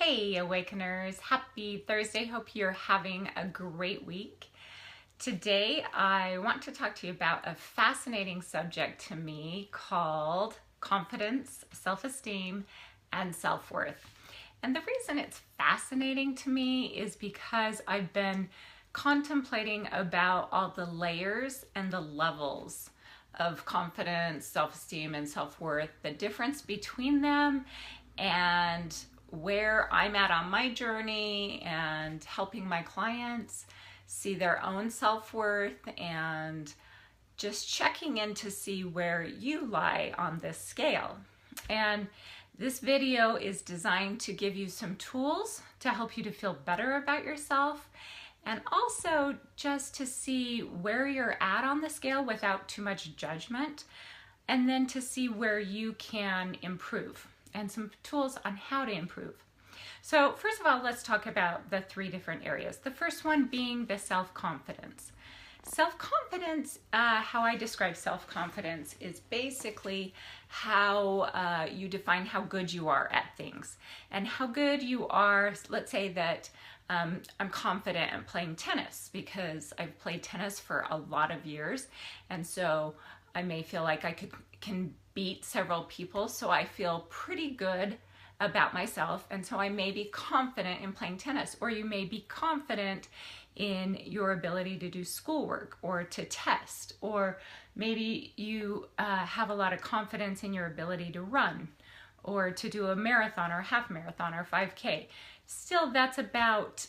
Hey Awakeners, happy Thursday. Hope you're having a great week. Today I want to talk to you about a fascinating subject to me called confidence, self-esteem, and self-worth. And the reason it's fascinating to me is because I've been contemplating about all the layers and the levels of confidence, self-esteem, and self-worth, the difference between them, and where I'm at on my journey and helping my clients see their own self-worth and just checking in to see where you lie on this scale. And this video is designed to give you some tools to help you to feel better about yourself, and also just to see where you're at on the scale without too much judgment, and then to see where you can improve and some tools on how to improve. So first of all, let's talk about the three different areas. The first one being the self-confidence. Self-confidence, how I describe self-confidence is basically how you define how good you are at things. And how good you are, let's say that I'm confident in playing tennis because I've played tennis for a lot of years. And so I may feel like I can beat several people, so I feel pretty good about myself, and so I may be confident in playing tennis. Or you may be confident in your ability to do schoolwork or to test, or maybe you have a lot of confidence in your ability to run or to do a marathon or half marathon or 5K. Still, that's about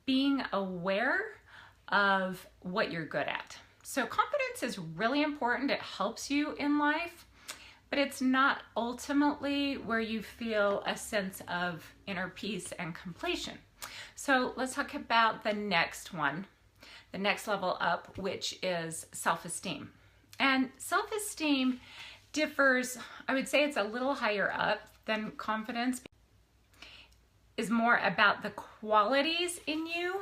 being aware of what you're good at. So confidence is really important. It helps you in life, but it's not ultimately where you feel a sense of inner peace and completion. So let's talk about the next one, the next level up, which is self-esteem. And self-esteem differs, I would say it's a little higher up than confidence, is more about the qualities in you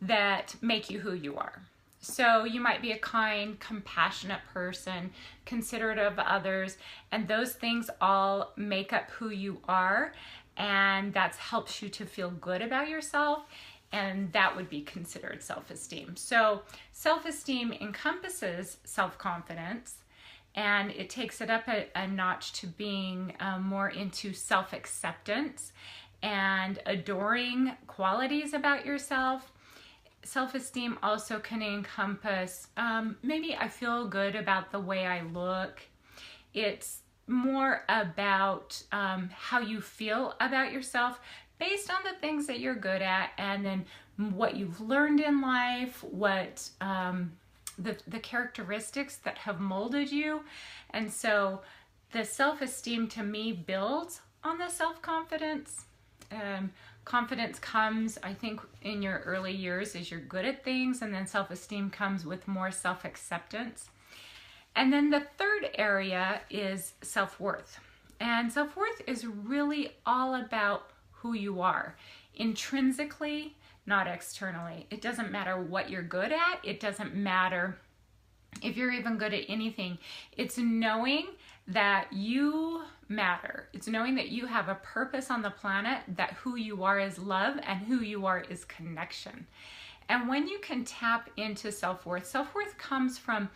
that make you who you are. So you might be a kind, compassionate person, considerate of others, and those things all make up who you are, and that helps you to feel good about yourself, and that would be considered self-esteem. So self-esteem encompasses self-confidence, and it takes it up a notch to being more into self-acceptance and adoring qualities about yourself. Self-esteem also can encompass, maybe I feel good about the way I look. It's more about how you feel about yourself based on the things that you're good at, and then what you've learned in life, what the characteristics that have molded you. And so the self-esteem to me builds on the self-confidence. Confidence comes, I think, in your early years as you're good at things, and then self-esteem comes with more self-acceptance. And then the third area is self-worth. And self-worth is really all about who you are, intrinsically, not externally. It doesn't matter what you're good at. It doesn't matter if you're even good at anything. It's knowing that you matter. It's knowing that you have a purpose on the planet, that who you are is love and who you are is connection. And when you can tap into self-worth, self-worth comes from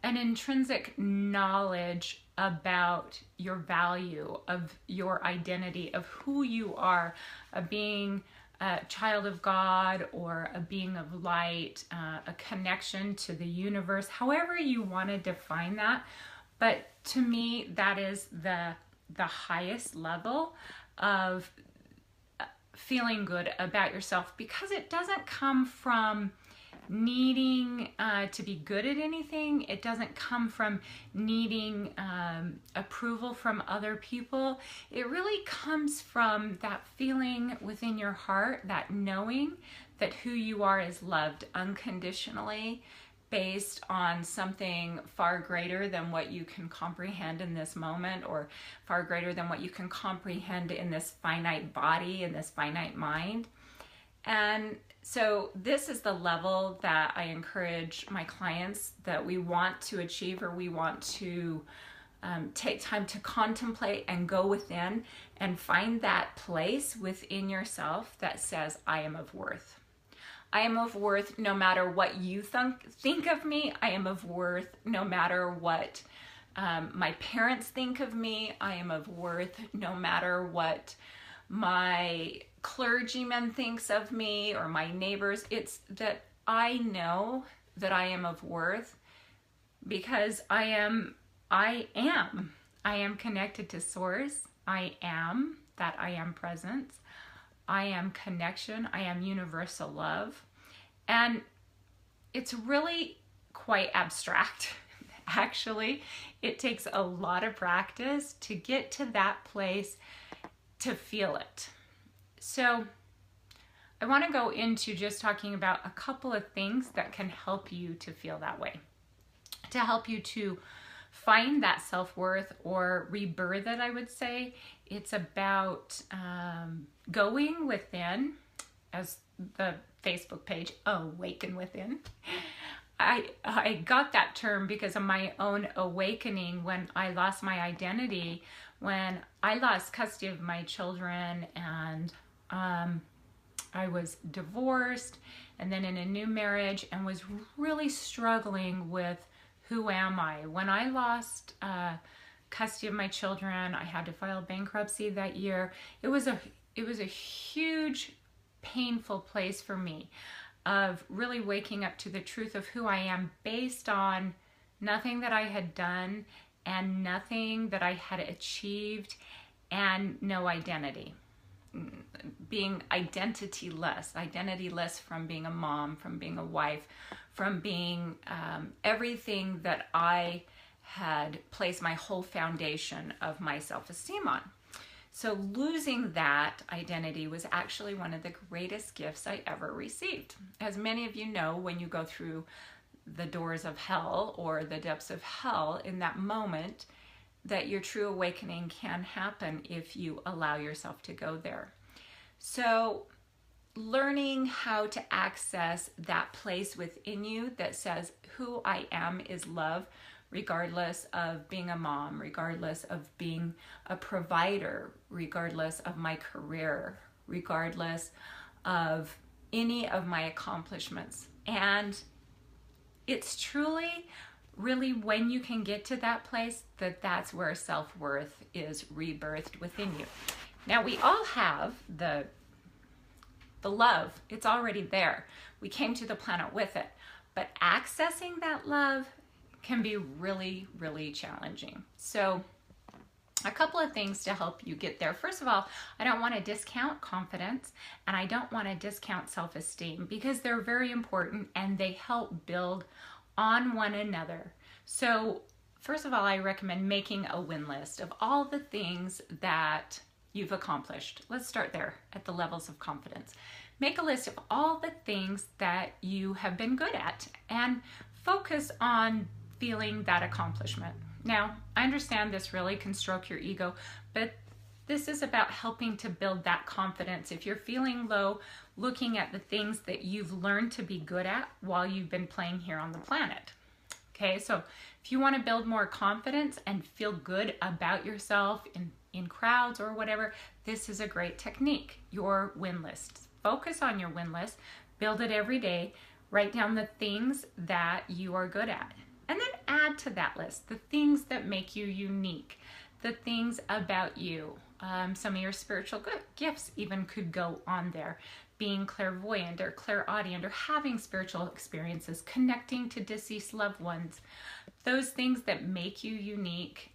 an intrinsic knowledge about your value, of your identity, of who you are, of being a child of God or a being of light, a connection to the universe, however you want to define that. But to me, that is the highest level of feeling good about yourself, because it doesn't come from needing to be good at anything. It doesn't come from needing approval from other people. It really comes from that feeling within your heart, that knowing that who you are is loved unconditionally, based on something far greater than what you can comprehend in this moment, or far greater than what you can comprehend in this finite body, in this finite mind. And so this is the level that I encourage my clients that we want to achieve, or we want to take time to contemplate and go within and find that place within yourself that says, I am of worth. I am of worth no matter what you think of me. I am of worth no matter what my parents think of me. I am of worth no matter what my clergyman thinks of me or my neighbors. It's that I know that I am of worth because I am connected to Source. I am presence. I am connection. I am universal love. And it's really quite abstract. Actually, it takes a lot of practice to get to that place to feel it. So I want to go into just talking about a couple of things that can help you to feel that way, to help you to find that self-worth or rebirth it, I would say. It's about going within, as the Facebook page, Awaken Within. I got that term because of my own awakening when I lost my identity, when I lost custody of my children, and I was divorced and then in a new marriage and was really struggling with who am I? When I lost custody of my children, I had to file bankruptcy that year. It was a huge, painful place for me of really waking up to the truth of who I am based on nothing that I had done and nothing that I had achieved and no identity. Being identityless from being a mom, from being a wife, from being everything that I had placed my whole foundation of my self-esteem on. So losing that identity was actually one of the greatest gifts I ever received. As many of you know, when you go through the doors of hell or the depths of hell, in that moment, that your true awakening can happen if you allow yourself to go there. So learning how to access that place within you that says who I am is love, regardless of being a mom, regardless of being a provider, regardless of my career, regardless of any of my accomplishments. And it's truly, really, when you can get to that place, that's where self-worth is rebirthed within you. Now, we all have the love. It's already there. We came to the planet with it. But accessing that love can be really, really challenging. So a couple of things to help you get there. First of all, I don't want to discount confidence and I don't want to discount self-esteem because they're very important and they help build on one another. So first of all, I recommend making a win list of all the things that you've accomplished. Let's start there at the levels of confidence. Make a list of all the things that you have been good at and focus on feeling that accomplishment. Now, I understand this really can stroke your ego, but this is about helping to build that confidence. If you're feeling low, looking at the things that you've learned to be good at while you've been playing here on the planet. Okay, so if you want to build more confidence and feel good about yourself in crowds or whatever, this is a great technique, your win list. Focus on your win list, build it every day, write down the things that you are good at. And then add to that list the things that make you unique, the things about you. Some of your spiritual gifts even could go on there. Being clairvoyant or clairaudient or having spiritual experiences, connecting to deceased loved ones. Those things that make you unique.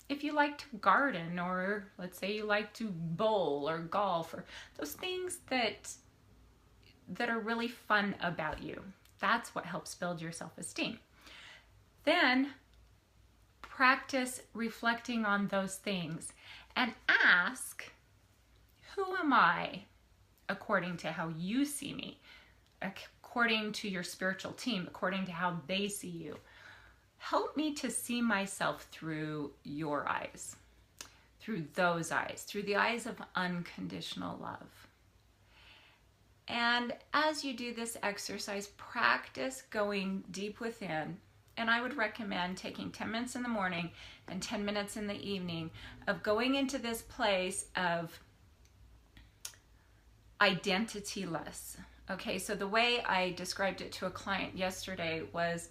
If you like to garden or let's say you like to bowl or golf or those things that are really fun about you. That's what helps build your self-esteem. Then practice reflecting on those things and ask, who am I according to how you see me, according to your spiritual team, according to how they see you? Help me to see myself through your eyes, through those eyes, through the eyes of unconditional love. And as you do this exercise, practice going deep within. And I would recommend taking 10 minutes in the morning and 10 minutes in the evening of going into this place of identityless. Okay, so the way I described it to a client yesterday was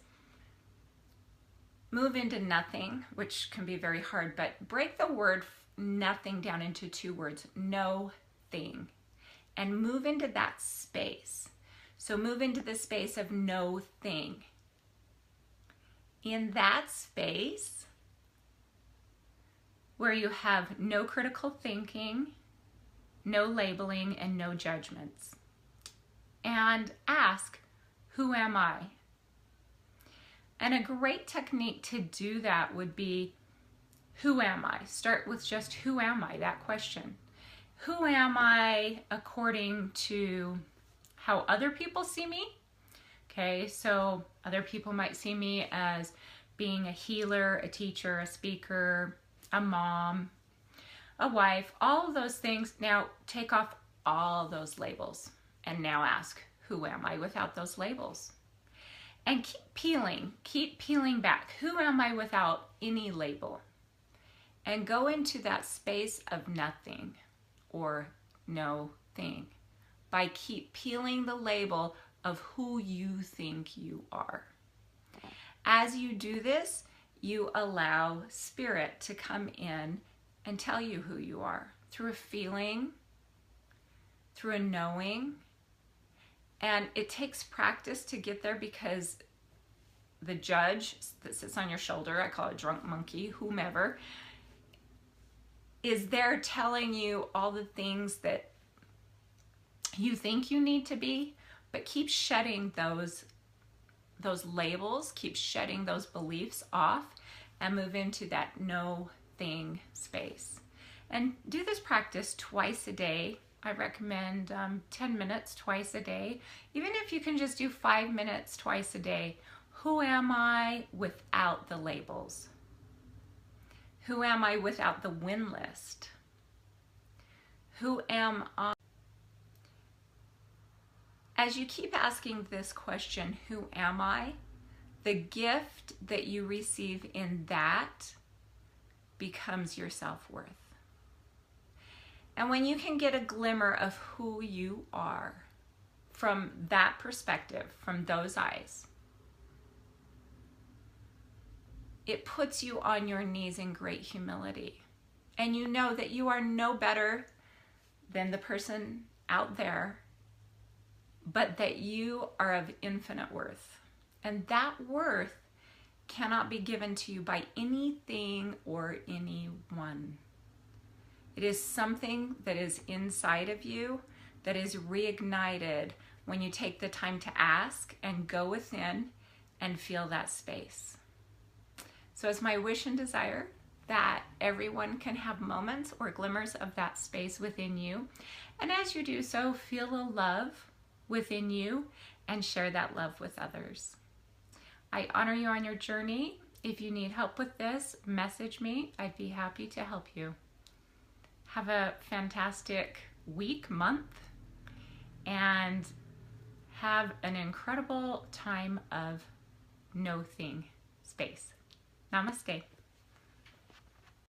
move into nothing, which can be very hard, but break the word nothing down into 2 words, no thing, and move into that space. So move into the space of no thing. In that space where you have no critical thinking, no labeling, and no judgments. And ask, who am I? And a great technique to do that would be, who am I? Start with just, who am I? That question. Who am I according to how other people see me? Okay, so other people might see me as being a healer, a teacher, a speaker, a mom, a wife, all of those things. Now take off all those labels and now ask, who am I without those labels? And keep peeling back. Who am I without any label? And go into that space of nothing or no thing by keep peeling the label of who you think you are. As you do this, you allow spirit to come in and tell you who you are through a feeling, through a knowing. And it takes practice to get there, because the judge that sits on your shoulder, I call it drunk monkey, whomever, is there telling you all the things that you think you need to be, but keep shedding those labels, keep shedding those beliefs off, and move into that no thing space. And do this practice twice a day. I recommend 10 minutes twice a day. Even if you can just do 5 minutes twice a day. Who am I without the labels? Who am I without the win list? Who am I? As you keep asking this question, who am I? The gift that you receive in that becomes your self-worth. And when you can get a glimmer of who you are from that perspective, from those eyes, it puts you on your knees in great humility. And you know that you are no better than the person out there, but that you are of infinite worth. And that worth cannot be given to you by anything or anyone. It is something that is inside of you that is reignited when you take the time to ask and go within and feel that space. So it's my wish and desire that everyone can have moments or glimmers of that space within you. And as you do so, feel the love within you and share that love with others. I honor you on your journey. If you need help with this, message me. I'd be happy to help you. Have a fantastic week, month, and have an incredible time of no thing space. Namaste.